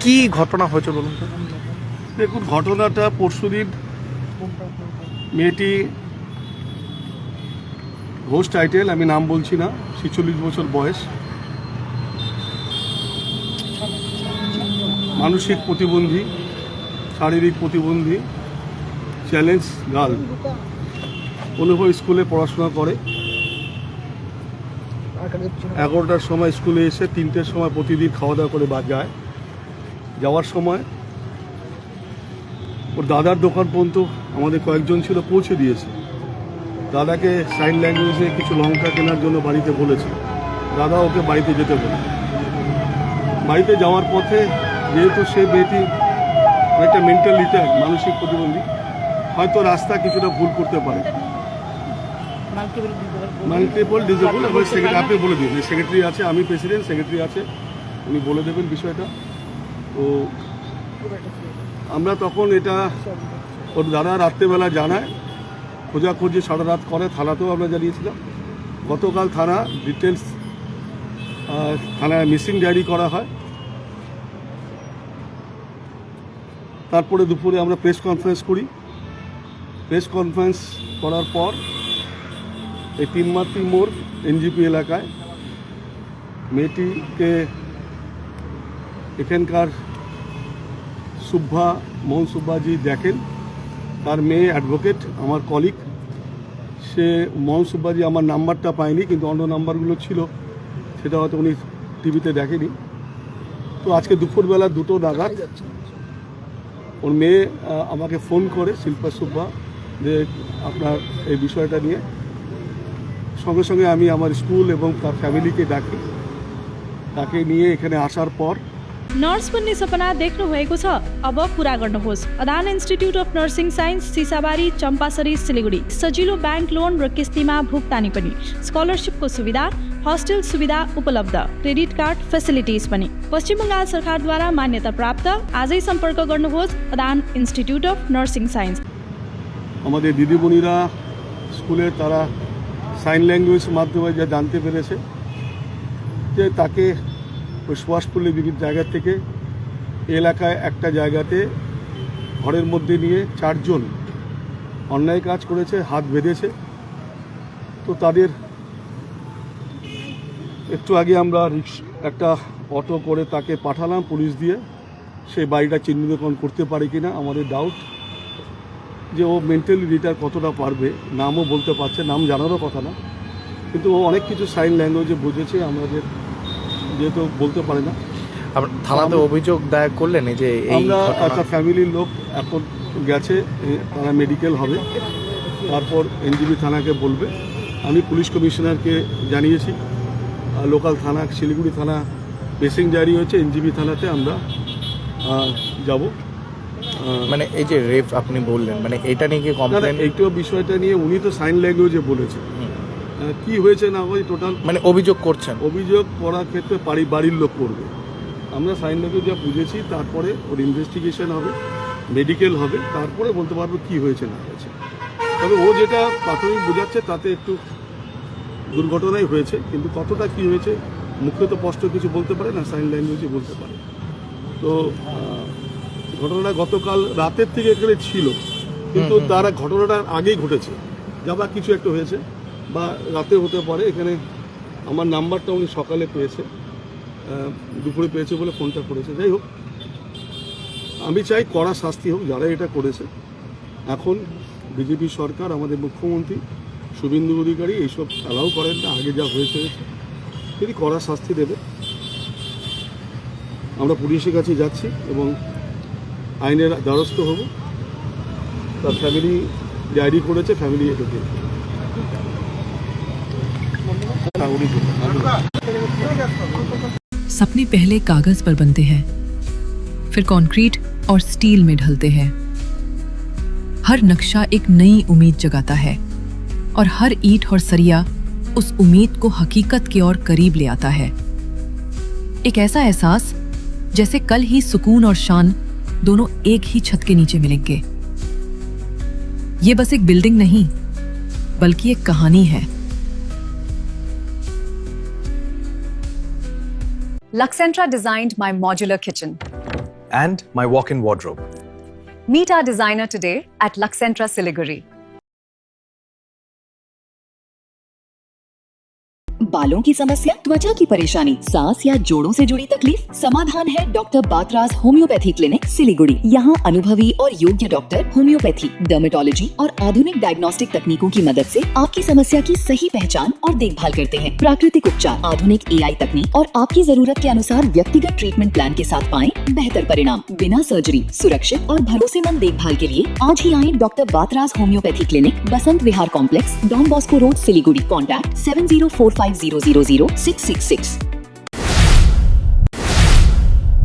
কি ঘটনা হয়েছে বলুন তো? দেখুন, ঘটনাটা পরশুদিন মেয়েটি ঘোষ টাইটেল, আমি নাম বলছি না, 46 বছর বয়স, মানসিক প্রতিবন্ধী, শারীরিক প্রতিবন্ধী, চ্যালেঞ্জ গার্ল, অনুভব স্কুলে পড়াশোনা করে। 11টার সময় স্কুলে এসে 3টের সময় প্রতিদিন খাওয়া দাওয়া করে যায়। যাওয়ার সময় ওর দাদার দোকান পর্যন্ত আমাদের কয়েকজন ছিল পৌঁছে দিয়েছে। দাদাকে সাইন ল্যাঙ্গুয়েজে কিছু লঙ্কা কেনার জন্য বাড়িতে বলেছে। দাদা ওকে বাড়িতে যেতে বলে। বাড়িতে যাওয়ার পথে যেহেতু সে মেয়েটি অনেকটা মেন্টাল রিটার্ড, মানসিক প্রতিবন্ধী, হয়তো রাস্তা কিছুটা ভুল করতে পারে। মাল্টিপল ডিজেবল, এবার সেক্রেটারি আপনি বলে দিন, সেক্রেটারি আছে, আমি প্রেসিডেন্ট, সেক্রেটারি আছে, উনি বলে দেবেন বিষয়টা। তো আমরা তখন এটা ওর দাদা রাত্রেবেলা জানায়, খোঁজাখুঁজি সারা রাত করে, থানাতেও আমরা জানিয়েছিলাম। গতকাল থানা ডিটেলস থানায় মিসিং ডায়েরি করা হয়। তারপরে দুপুরে আমরা প্রেস কনফারেন্স করি। প্রেস কনফারেন্স করার পর এই 3 মাতৃ মোড় এনজিপি এলাকায় মেয়েটিকে এখানকার মোহন সুব্বাজি দেখেন। তার মেয়ে অ্যাডভোকেট, আমার কলিগ, সে মোহন সুব্বাজি আমার নাম্বারটা পায়নি, কিন্তু অন্য নাম্বারগুলো ছিল, সেটা হয়তো উনি টিভিতে দেখেনি। তো আজকে দুপুরবেলা 2টো নাগাদ ওর মেয়ে আমাকে ফোন করে, শিল্পা সুব্বা, যে আপনার এই বিষয়টা নিয়ে। সঙ্গে সঙ্গে আমি আমার স্কুল এবং তার ফ্যামিলিকে ডাকি। তাকে নিয়ে एखाने आसार पर नर्स बन्ने सपना देख्नु भएको छ? अब पूरा गर्नुहोस्। Adan institute of nursing science, Sisabari, Champasari, Siliguri. सजिलो ब्याङ्क लोन र किस्तीमा भुक्तानी पनि, स्कलरसिपको सुविधा, हस्टेल सुविधा उपलब्ध, क्रेडिट कार्ड फेसिलिटिज पनि। पश्चिम बङ्गाल सरकारद्वारा मान्यता प्राप्त। आजै सम्पर्क गर्नुहोस् Adan institute of nursing signs. আমাদের দিদিমণিরা স্কুলে তারা সাইন ল্যাঙ্গুয়েজ মাধ্যমে যা জানতে পেরেছে যে তাকে ওই সুভাষপল্লী বিভিন্ন জায়গা থেকে এলাকায় একটা জায়গাতে ঘরের মধ্যে নিয়ে 4 জন অন্যায় কাজ করেছে, হাত বেঁধেছে। তো তাদের একটু আগে আমরা একটা অটো করে তাকে পাঠালাম পুলিশ দিয়ে। সেই বাড়িটা চিহ্নিতকরণ করতে পারে কিনা আমাদের ডাউট, যে ও মেন্টালি রিটায়ার কতটা পারবে। নামও বলতে পারছে, নাম জানারও কথা না, কিন্তু ও অনেক কিছু সাইন ল্যাঙ্গুয়েজে বুঝেছে, আমাদের যেহেতু বলতে পারে না। আপনার থানাতে অভিযোগ দায়ের করলেন যে আমরা একটা ফ্যামিলির লোক এখন গেছে, তারা মেডিকেল হবে, তারপর এনজিবি থানাকে বলবে। আমি পুলিশ কমিশনারকে জানিয়েছি, লোকাল থানা শিলিগুড়ি থানা পেসিং জারি হয়েছে, এনজিবি থানাতে আমরা যাব। মানে এই যে রেপ আপনি বললেন, মানে এটা নিয়ে কি কমপ্লেন? এইটাও বিষয়টা নিয়ে উনি তো সাইন ল্যাঙ্গুয়েজে বলেছে, কি হয়েছে না হয় টোটাল মানে অভিযোগ করছেন। অভিযোগ করার ক্ষেত্রে বাড়ির লোক করবে। আমরা সাইন ল্যাঙ্গুয়েজ যা বুঝেছি, তারপরে ওর ইনভেস্টিগেশন হবে, মেডিকেল হবে, তারপরে বলতে পারবো কি হয়েছে না হয়েছে। তবে ও যেটা প্রাথমিক বোঝাচ্ছে তাতে একটু দুর্ঘটনাই হয়েছে, কিন্তু কতটা কি হয়েছে মুখে তো স্পষ্ট কিছু বলতে পারে না, সাইন ল্যাঙ্গুয়েজে বলতে পারে। তো ঘটনাটা গতকাল রাতের থেকে এখানে ছিল, কিন্তু তারা ঘটনাটার আগেই ঘটেছে, যাবার কিছু একটা হয়েছে, বা রাতে হতে পারে। এখানে আমার নাম্বারটা উনি সকালে পেয়েছে, দুপুরে পেয়েছে বলে ফোনটা করেছে। যাই হোক, আমি চাই কড়া শাস্তি হোক যারা এটা করেছে। এখন বিজেপি সরকার, আমাদের মুখ্যমন্ত্রী শুভেন্দু অধিকারী এইসব অ্যালাউ করেন না, আগে যা হয়েছে তিনি কড়া শাস্তি দেবে। আমরা পুলিশের কাছে যাচ্ছি এবং আইনের দ্বারস্থ হব। তার ফ্যামিলি ডায়েরি করেছে, ফ্যামিলি এটাকে सपने पहले कागज पर बनते हैं, फिर कंक्रीट और स्टील में ढलते हैं। हर नक्शा एक नई उम्मीद जगाता है और हर ईंट और सरिया उस उम्मीद को हकीकत की ओर करीब ले आता है। एक ऐसा एहसास जैसे कल ही सुकून और शान दोनों एक ही छत के नीचे मिलेंगे। ये बस एक बिल्डिंग नहीं, बल्कि एक कहानी है। Luxentra designed my modular kitchen. and my walk-in wardrobe. Meet our designer today at Luxcentra Siliguri. बालों की समस्या, त्वचा की परेशानी, सांस या जोड़ों से जुड़ी तकलीफ, समाधान है doctor Batraj homeopathy clinic Siliguri. यहाँ अनुभवी और योग्य डॉक्टर होम्योपैथी, डर्मेटोलॉजी और आधुनिक डायग्नोस्टिक तकनीकों की मदद से आपकी समस्या की सही पहचान और देखभाल करते हैं। प्राकृतिक उपचार, आधुनिक AI तकनीक और आपकी जरूरत के अनुसार व्यक्तिगत ट्रीटमेंट प्लान के साथ पाएं बेहतर परिणाम बिना सर्जरी। सुरक्षित और भरोसेमंद देखभाल के लिए आज ही आए doctor Batraj homeopathy clinic, Basant Vihar complex, Don Bosco road, Siliguri. Contact 7045000666।